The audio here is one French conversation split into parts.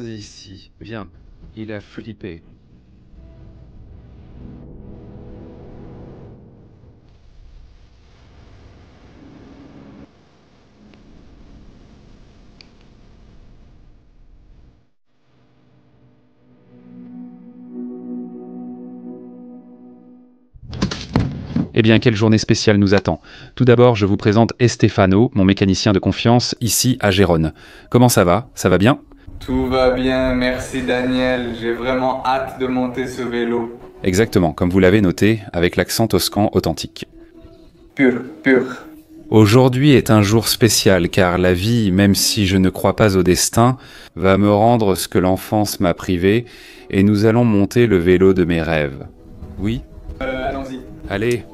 ici, viens. Il a flippé. Eh bien, quelle journée spéciale nous attend. Tout d'abord, je vous présente Estefano, mon mécanicien de confiance, ici à Gérone. Comment ça va? Ça va bien? Tout va bien, merci Daniel. J'ai vraiment hâte de monter ce vélo. Exactement, comme vous l'avez noté, avec l'accent toscan authentique. Pur, pur. Aujourd'hui est un jour spécial, car la vie, même si je ne crois pas au destin, va me rendre ce que l'enfance m'a privé, et nous allons monter le vélo de mes rêves. Oui? Allons-y. Allez!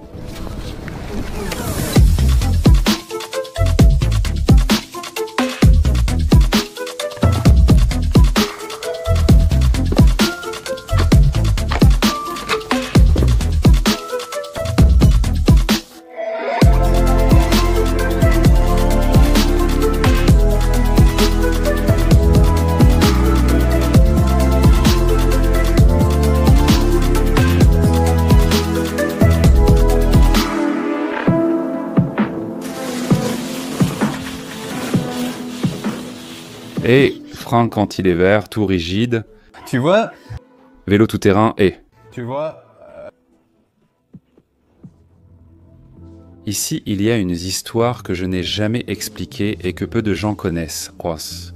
Et frein quand il est vert, tout rigide, Tu vois, vélo tout-terrain et... tu vois, Ici, il y a une histoire que je n'ai jamais expliquée et que peu de gens connaissent, Ross.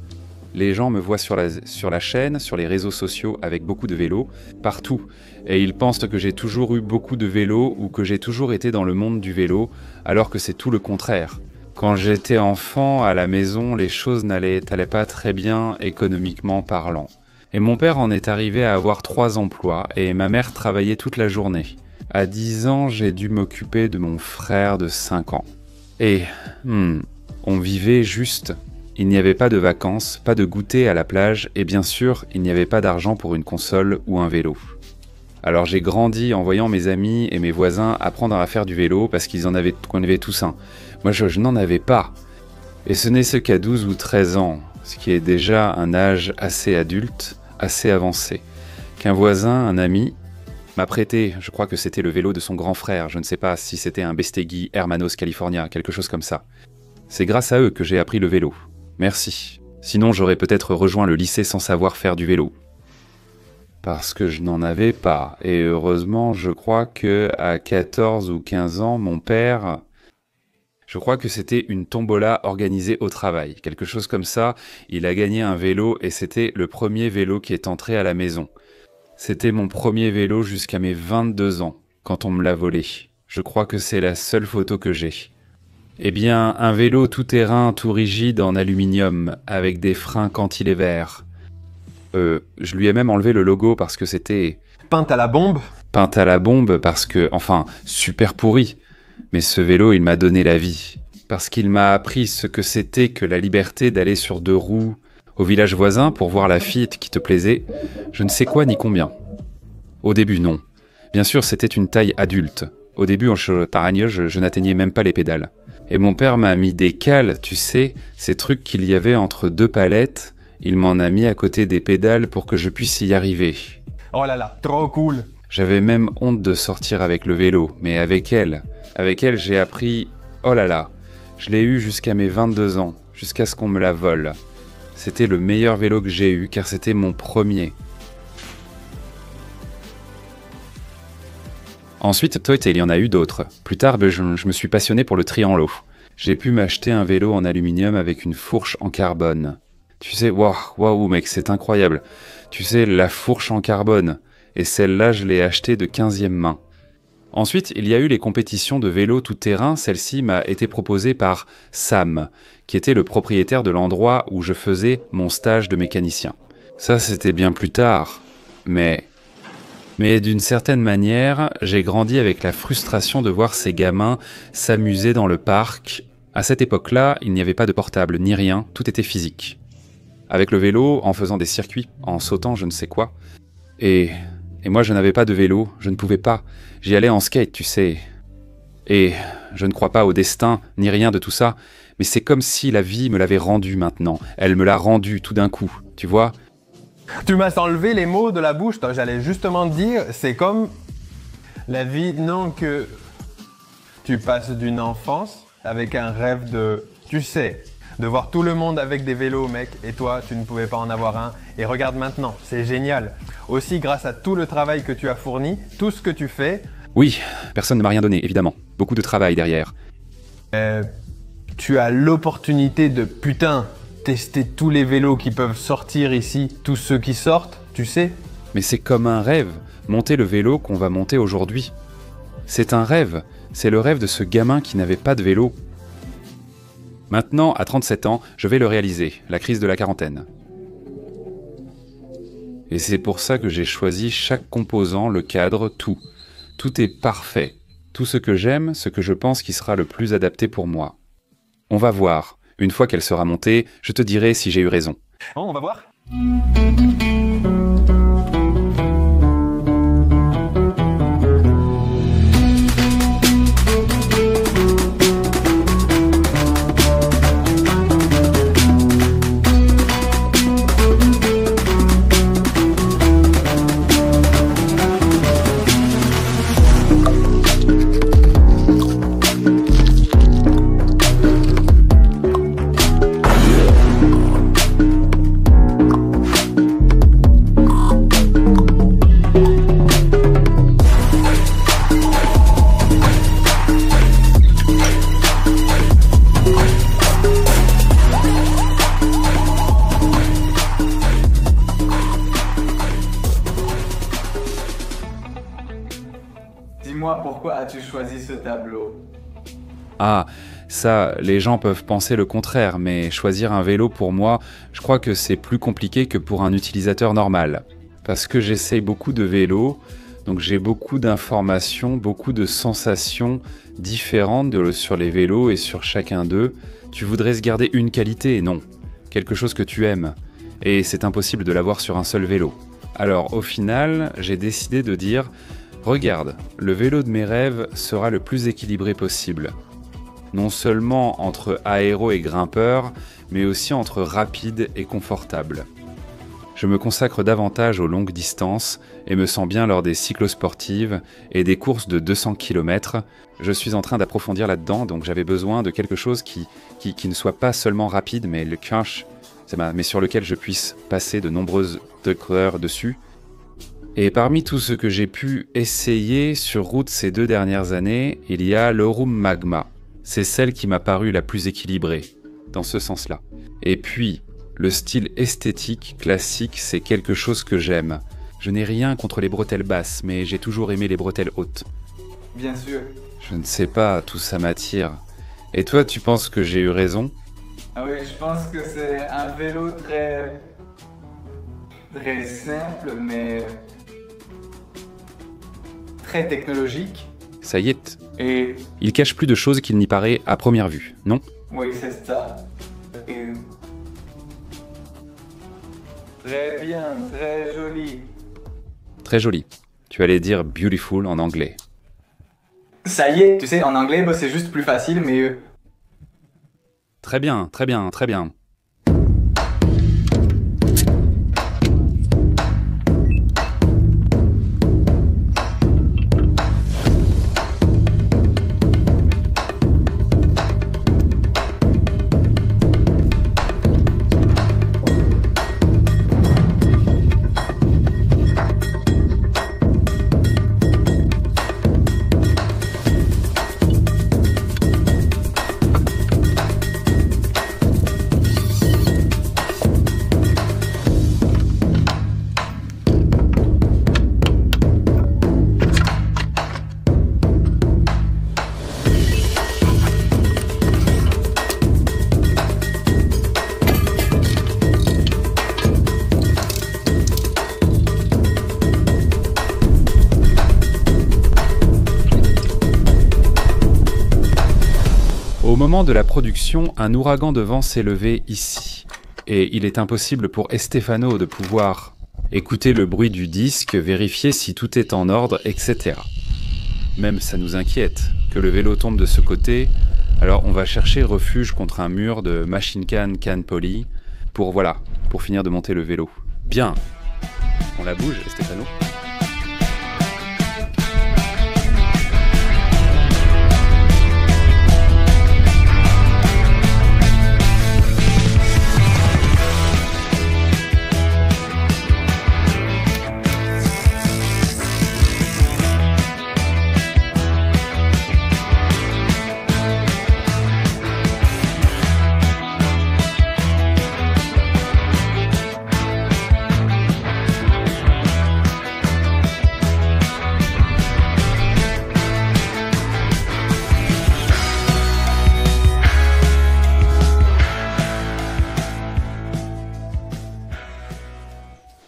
Les gens me voient sur la chaîne, sur les réseaux sociaux avec beaucoup de vélos, partout. Et ils pensent que j'ai toujours eu beaucoup de vélos ou que j'ai toujours été dans le monde du vélo, alors que c'est tout le contraire. Quand j'étais enfant, à la maison, les choses n'allaient pas très bien économiquement parlant. Et mon père en est arrivé à avoir 3 emplois et ma mère travaillait toute la journée. À 10 ans, j'ai dû m'occuper de mon frère de 5 ans. Et, on vivait juste. Il n'y avait pas de vacances, pas de goûter à la plage et bien sûr, il n'y avait pas d'argent pour une console ou un vélo. Alors j'ai grandi en voyant mes amis et mes voisins apprendre à faire du vélo parce qu'on avait tous un. Moi, je n'en avais pas. Et ce n'est ce qu'à 12 ou 13 ans, ce qui est déjà un âge assez adulte, assez avancé, qu'un voisin, un ami, m'a prêté, je crois que c'était le vélo de son grand frère, je ne sais pas si c'était un Bestegui Hermanos California, quelque chose comme ça. C'est grâce à eux que j'ai appris le vélo. Merci. Sinon, j'aurais peut-être rejoint le lycée sans savoir faire du vélo. Parce que je n'en avais pas. Et heureusement, je crois que à 14 ou 15 ans, mon père... Je crois que c'était une tombola organisée au travail. Quelque chose comme ça. Il a gagné un vélo et c'était le premier vélo qui est entré à la maison. C'était mon premier vélo jusqu'à mes 22 ans, quand on me l'a volé. Je crois que c'est la seule photo que j'ai. Eh bien, un vélo tout-terrain, tout rigide en aluminium, avec des freins cantilévers. Je lui ai même enlevé le logo parce que c'était... peinte à la bombe. Peinte à la bombe parce que, enfin, super pourri. Mais ce vélo, il m'a donné la vie. Parce qu'il m'a appris ce que c'était que la liberté d'aller sur 2 roues au village voisin pour voir la fille qui te plaisait. Je ne sais quoi ni combien. Au début, non. Bien sûr, c'était une taille adulte. Au début, je n'atteignais même pas les pédales. Et mon père m'a mis des cales, tu sais, ces trucs qu'il y avait entre 2 palettes. Il m'en a mis à côté des pédales pour que je puisse y arriver. Oh là là, trop cool. J'avais même honte de sortir avec le vélo, mais avec elle, j'ai appris... Oh là là, je l'ai eu jusqu'à mes 22 ans, jusqu'à ce qu'on me la vole. C'était le meilleur vélo que j'ai eu, car c'était mon premier. Ensuite, il y en a eu d'autres. Plus tard, je me suis passionné pour le tri en lot. J'ai pu m'acheter un vélo en aluminium avec une fourche en carbone. Tu sais, waouh mec, c'est incroyable. Tu sais, la fourche en carbone. Et celle-là, je l'ai achetée de 15e main. Ensuite, il y a eu les compétitions de vélo tout-terrain. Celle-ci m'a été proposée par Sam, qui était le propriétaire de l'endroit où je faisais mon stage de mécanicien. Ça, c'était bien plus tard. Mais d'une certaine manière, j'ai grandi avec la frustration de voir ces gamins s'amuser dans le parc. À cette époque-là, il n'y avait pas de portable ni rien, tout était physique. Avec le vélo, en faisant des circuits, en sautant je ne sais quoi. Et moi, je n'avais pas de vélo, je ne pouvais pas. J'y allais en skate, tu sais. Et je ne crois pas au destin, ni rien de tout ça, mais c'est comme si la vie me l'avait rendu maintenant. Elle me l'a rendu tout d'un coup, tu vois. Tu m'as enlevé les mots de la bouche. J'allais justement te dire, c'est comme la vie, non que tu passes d'une enfance avec un rêve de, tu sais, de voir tout le monde avec des vélos, mec, et toi, tu ne pouvais pas en avoir un. Et regarde maintenant, c'est génial. Aussi, grâce à tout le travail que tu as fourni, tout ce que tu fais. Oui, personne ne m'a rien donné, évidemment. Beaucoup de travail derrière. Tu as l'opportunité de, putain, tester tous les vélos qui peuvent sortir ici, tous ceux qui sortent, tu sais. Mais c'est comme un rêve, monter le vélo qu'on va monter aujourd'hui. C'est un rêve, c'est le rêve de ce gamin qui n'avait pas de vélo. Maintenant, à 37 ans, je vais le réaliser, la crise de la quarantaine. Et c'est pour ça que j'ai choisi chaque composant, le cadre, tout. Tout est parfait. Tout ce que j'aime, ce que je pense qui sera le plus adapté pour moi. On va voir. Une fois qu'elle sera montée, je te dirai si j'ai eu raison. Bon, on va voir. Dis-moi, pourquoi as-tu choisi ce tableau? Ah, ça, les gens peuvent penser le contraire, mais choisir un vélo pour moi, je crois que c'est plus compliqué que pour un utilisateur normal. Parce que j'essaye beaucoup de vélos, donc j'ai beaucoup d'informations, beaucoup de sensations différentes sur les vélos et sur chacun d'eux. Tu voudrais se garder une qualité, non. Quelque chose que tu aimes. Et c'est impossible de l'avoir sur un seul vélo. Alors, au final, j'ai décidé de dire... Regarde, le vélo de mes rêves sera le plus équilibré possible. Non seulement entre aéro et grimpeur, mais aussi entre rapide et confortable. Je me consacre davantage aux longues distances et me sens bien lors des cyclosportives et des courses de 200 km. Je suis en train d'approfondir là-dedans, donc j'avais besoin de quelque chose qui ne soit pas seulement rapide, mais mais sur lequel je puisse passer de nombreuses heures dessus. Et parmi tout ce que j'ai pu essayer sur route ces 2 dernières années, il y a l'Orum Magma. C'est celle qui m'a paru la plus équilibrée, dans ce sens-là. Et puis, le style esthétique classique, c'est quelque chose que j'aime. Je n'ai rien contre les bretelles basses, mais j'ai toujours aimé les bretelles hautes. Bien sûr. Je ne sais pas, tout ça m'attire. Et toi, tu penses que j'ai eu raison? Ah oui, je pense que c'est un vélo très simple, mais très technologique. Ça y est. Et Il cache plus de choses qu'il n'y paraît à première vue, non? oui, c'est ça. Et très bien, très joli. Très joli. Tu allais dire beautiful en anglais. Ça y est, tu sais, en anglais, c'est juste plus facile, mais Très bien, très bien, très bien. Au moment de la production, un ouragan de vent s'est levé ici. Et il est impossible pour Estefano de pouvoir écouter le bruit du disque, vérifier si tout est en ordre, etc. Même ça nous inquiète que le vélo tombe de ce côté, alors on va chercher refuge contre un mur de machine can poly pour finir de monter le vélo. Bien, On la bouge, Stéphano?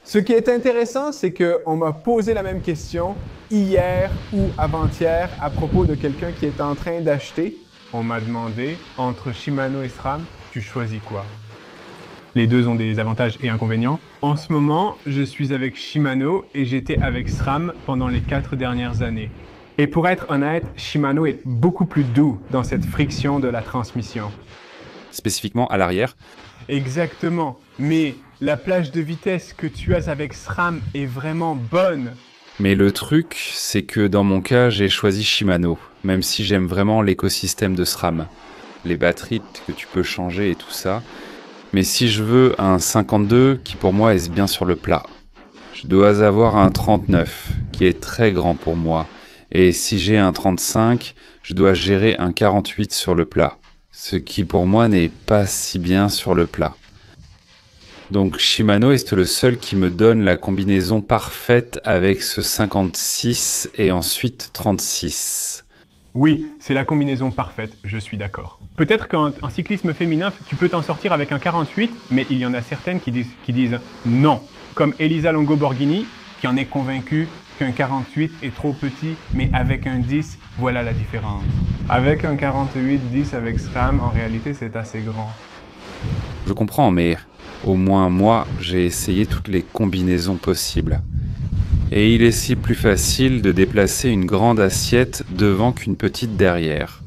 Ce qui est intéressant, c'est qu'on m'a posé la même question hier ou avant-hier à propos de quelqu'un qui est en train d'acheter. On m'a demandé, entre Shimano et SRAM, tu choisis quoi? Les deux ont des avantages et inconvénients. En ce moment, je suis avec Shimano et j'étais avec SRAM pendant les 4 dernières années. Et pour être honnête, Shimano est beaucoup plus doux dans cette friction de la transmission. Spécifiquement à l'arrière. Exactement, mais la plage de vitesse que tu as avec SRAM est vraiment bonne. Mais le truc, c'est que dans mon cas, j'ai choisi Shimano, même si j'aime vraiment l'écosystème de SRAM. Les batteries que tu peux changer et tout ça. Mais si je veux un 52 qui pour moi est bien sur le plat, je dois avoir un 39 qui est très grand pour moi. Et si j'ai un 35, je dois gérer un 48 sur le plat. Ce qui pour moi n'est pas si bien sur le plat. Donc Shimano est le seul qui me donne la combinaison parfaite avec ce 56 et ensuite 36. Oui, c'est la combinaison parfaite, je suis d'accord. Peut-être qu'en cyclisme féminin, tu peux t'en sortir avec un 48, mais il y en a certaines qui disent non. Comme Elisa Longo-Borghini, qui en est convaincue qu'un 48 est trop petit, mais avec un 10, voilà la différence. Avec un 48-10 avec SRAM, en réalité, c'est assez grand. Je comprends, mais au moins moi, j'ai essayé toutes les combinaisons possibles. Et il est si plus facile de déplacer une grande assiette devant qu'une petite derrière.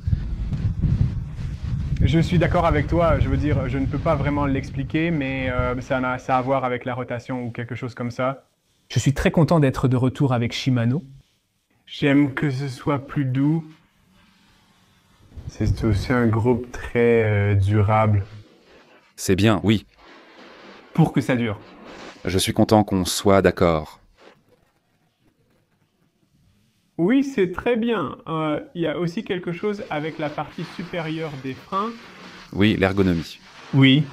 Je suis d'accord avec toi, je veux dire, je ne peux pas vraiment l'expliquer, mais ça a à voir avec la rotation ou quelque chose comme ça. Je suis très content d'être de retour avec Shimano. J'aime que ce soit plus doux. C'est aussi un groupe très durable. C'est bien, oui. Pour que ça dure. Je suis content qu'on soit d'accord. Oui, c'est très bien. Il y a aussi quelque chose avec la partie supérieure des freins. Oui, l'ergonomie. Oui.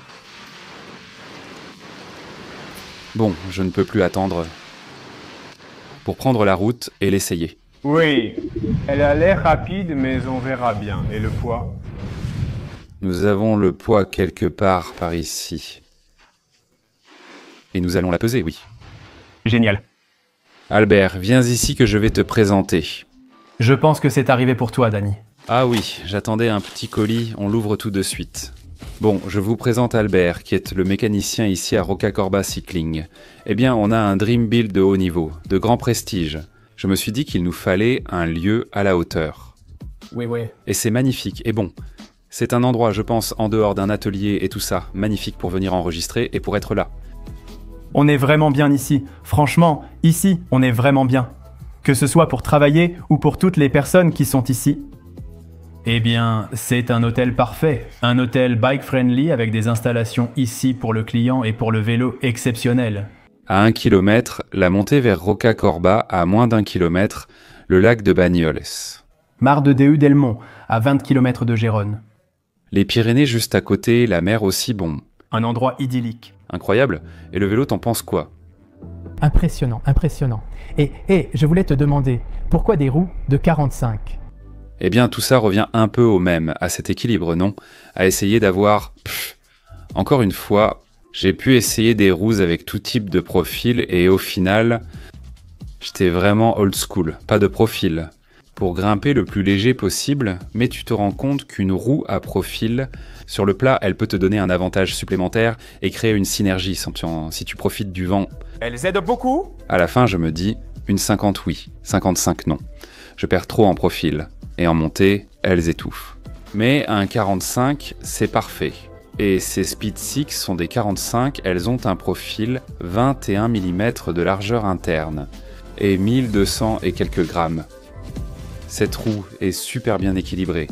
Bon, je ne peux plus attendre pour prendre la route et l'essayer. Oui, elle a l'air rapide, mais on verra bien. Et le poids? Nous avons le poids quelque part par ici. Et nous allons la peser, oui. Génial. Albert, viens ici que je vais te présenter. Je pense que c'est arrivé pour toi, Dany. Ah oui, j'attendais un petit colis, on l'ouvre tout de suite. Bon, je vous présente Albert, qui est le mécanicien ici à Rocacorba Cycling. Eh bien, on a un dream build de haut niveau, de grand prestige. Je me suis dit qu'il nous fallait un lieu à la hauteur. Oui. Et c'est magnifique, et bon, c'est un endroit, je pense, en dehors d'un atelier et tout ça, magnifique pour venir enregistrer et pour être là. On est vraiment bien ici. Franchement, ici, on est vraiment bien. Que ce soit pour travailler ou pour toutes les personnes qui sont ici. Eh bien, c'est un hôtel parfait. Un hôtel bike-friendly avec des installations ici pour le client et pour le vélo exceptionnelles. À 1 km, la montée vers Rocacorba, à moins d'1 km, le lac de Bagnoles. Mar de Déu Delmont, à 20 km de Gérone. Les Pyrénées juste à côté, la mer aussi, bon. Un endroit idyllique. Incroyable. Et le vélo, t'en penses quoi? Impressionnant. Et je voulais te demander, pourquoi des roues de 45? Eh bien, tout ça revient un peu au même, à cet équilibre, non? À essayer d'avoir... Encore une fois, j'ai pu essayer des roues avec tout type de profil et au final, j'étais vraiment old school, pas de profil. Pour grimper le plus léger possible, mais tu te rends compte qu'une roue à profil, sur le plat, elle peut te donner un avantage supplémentaire et créer une synergie si tu profites du vent. Elles aident beaucoup? À la fin, je me dis, une 50 oui, 55 non. Je perds trop en profil, et en montée, elles étouffent. Mais un 45, c'est parfait. Et ces Speed 6 sont des 45, elles ont un profil 21 mm de largeur interne et 1200 et quelques grammes. Cette roue est super bien équilibrée.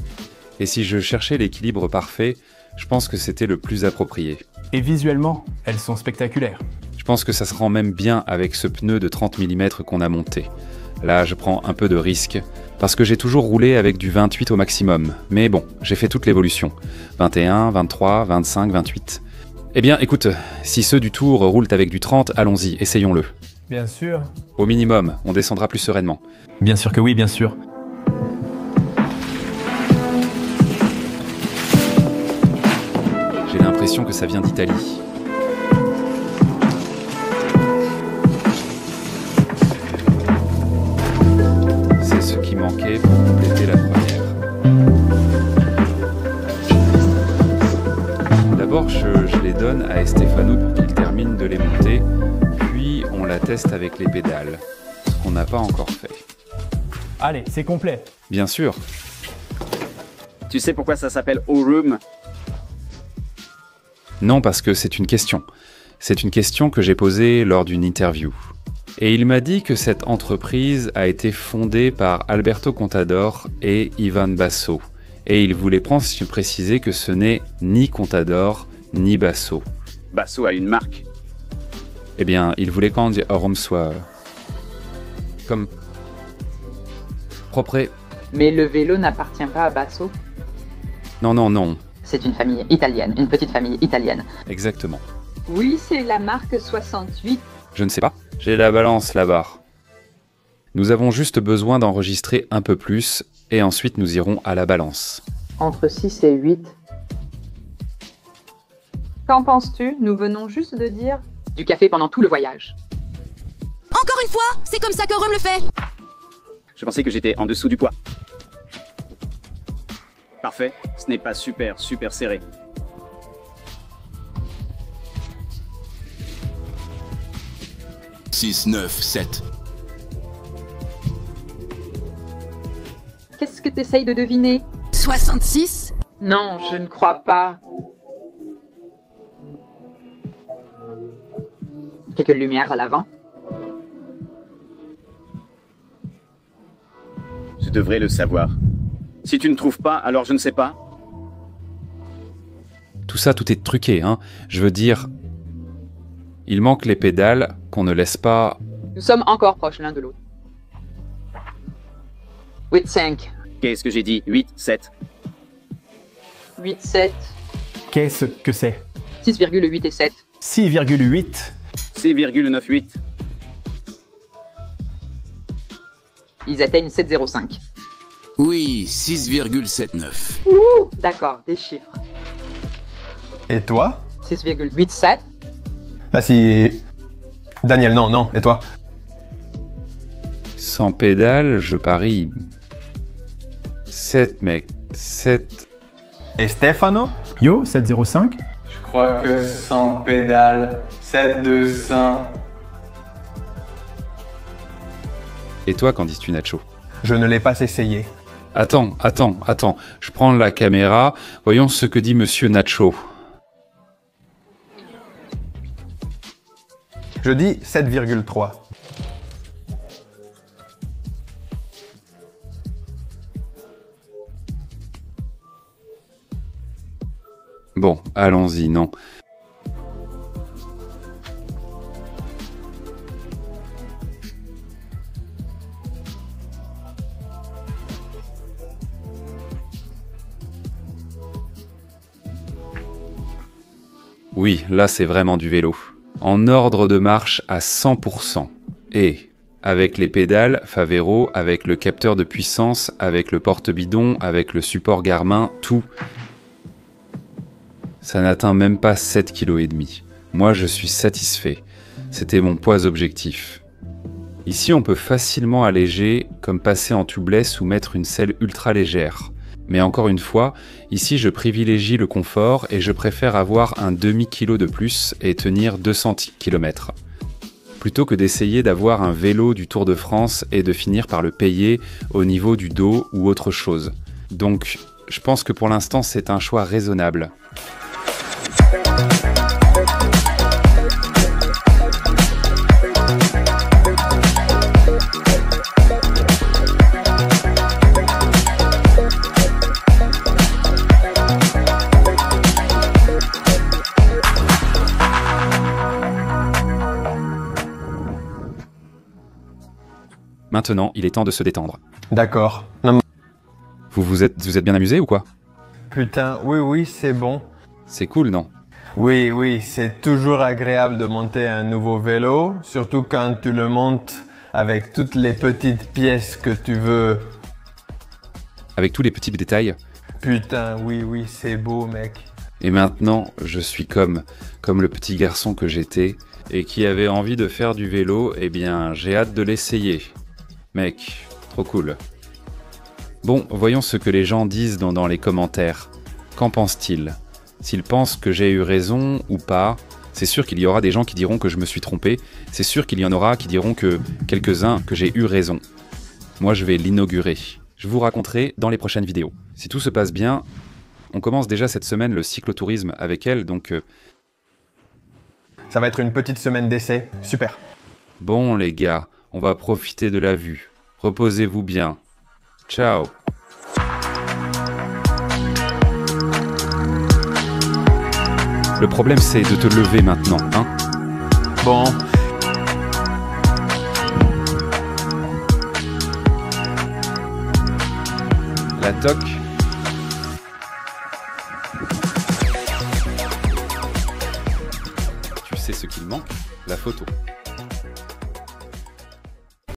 Et si je cherchais l'équilibre parfait, je pense que c'était le plus approprié. Et visuellement, elles sont spectaculaires. Je pense que ça se rend même bien avec ce pneu de 30 mm qu'on a monté. Là, je prends un peu de risque, parce que j'ai toujours roulé avec du 28 au maximum. Mais bon, j'ai fait toute l'évolution. 21, 23, 25, 28. Eh bien, écoute, si ceux du Tour roulent avec du 30, allons-y, essayons-le. Bien sûr. Au minimum, on descendra plus sereinement. Bien sûr que oui, bien sûr. J'ai l'impression que ça vient d'Italie. C'est ce qui manquait pour compléter la première. D'abord, je les donne à Estefano pour qu'il termine de les monter, puis on la teste avec les pédales, ce qu'on n'a pas encore fait. Allez, c'est complet. Bien sûr, Tu sais pourquoi ça s'appelle O-Room? non parce que c'est une question. C'est une question que j'ai posée lors d'une interview. Et il m'a dit que cette entreprise a été fondée par Alberto Contador et Ivan Basso. Et il voulait préciser que ce n'est ni Contador ni Basso. Basso a une marque. Eh bien, il voulait quand Rome soit comme propre. Mais le vélo n'appartient pas à Basso. Non, non, non, C'est une famille italienne, une petite famille italienne. exactement. Oui, c'est la marque 68. Je ne sais pas. J'ai la balance là-bas. Nous avons juste besoin d'enregistrer un peu plus et ensuite nous irons à la balance. Entre 6 et 8. Qu'en penses-tu? Nous venons juste de dire du café pendant tout le voyage. Encore une fois, c'est comme ça que Rome le fait. Je pensais que j'étais en dessous du poids. Parfait, ce n'est pas super serré. « 6, 9, 7. Qu'est-ce que tu essayes de deviner? 66. Non, je ne crois pas. Quelques lumières à l'avant. Je devrais le savoir. Si tu ne trouves pas, alors je ne sais pas. Tout ça, tout est truqué, hein. Je veux dire, il manque les pédales qu'on ne laisse pas. Nous sommes encore proches l'un de l'autre. 8-5. Qu'est-ce que j'ai dit? 8, 7. 8-7. Qu'est-ce que c'est? 6,8 et 7. 6,8. 6,98. Ils atteignent 7,05. Oui, 6,79. Ouh, d'accord, des chiffres. Et toi? 6,87. Ah si... Daniel, non, non. Et toi? Sans pédales, je parie. 7, mec. 7. Et Stefano? Yo, 7,05. Je crois que sans pédale, 7-2-5. Et toi, qu'en dis-tu, Nacho? Je ne l'ai pas essayé. Attends. Je prends la caméra. Voyons ce que dit Monsieur Nacho. Je dis 7,3. Bon, allons-y, non. Oui, là c'est vraiment du vélo. En ordre de marche à 100%. Et avec les pédales, Favero, avec le capteur de puissance, avec le porte-bidon, avec le support Garmin, tout. Ça n'atteint même pas 7,5 kg. Moi je suis satisfait. C'était mon poids objectif. Ici on peut facilement alléger, comme passer en tubeless ou mettre une selle ultra légère. Mais encore une fois, ici je privilégie le confort et je préfère avoir un demi-kilo de plus et tenir 200 km. Plutôt que d'essayer d'avoir un vélo du Tour de France et de finir par le payer au niveau du dos ou autre chose. Donc, je pense que pour l'instant c'est un choix raisonnable. Maintenant, il est temps de se détendre. D'accord. Non, Vous êtes bien amusé ou quoi? putain, oui, c'est bon. C'est cool, non? Oui, c'est toujours agréable de monter un nouveau vélo, surtout quand tu le montes avec toutes les petites pièces que tu veux. Avec tous les petits détails. Putain, oui, c'est beau, mec. Et maintenant, je suis comme le petit garçon que j'étais et qui avait envie de faire du vélo. Eh bien, j'ai hâte de l'essayer. Mec, trop cool. Bon, voyons ce que les gens disent dans les commentaires. Qu'en pensent-ils? S'ils pensent que j'ai eu raison ou pas, c'est sûr qu'il y aura des gens qui diront que je me suis trompé. C'est sûr qu'il y en aura qui diront que quelques-uns que j'ai eu raison. Moi, je vais l'inaugurer. Je vous raconterai dans les prochaines vidéos. Si tout se passe bien, on commence déjà cette semaine le cyclotourisme avec elle, donc... Ça va être une petite semaine d'essai. Super. Bon les gars, on va profiter de la vue. Reposez-vous bien. Ciao. Le problème c'est de te lever maintenant, hein? Bon. La toque. Tu sais ce qu'il manque? La photo.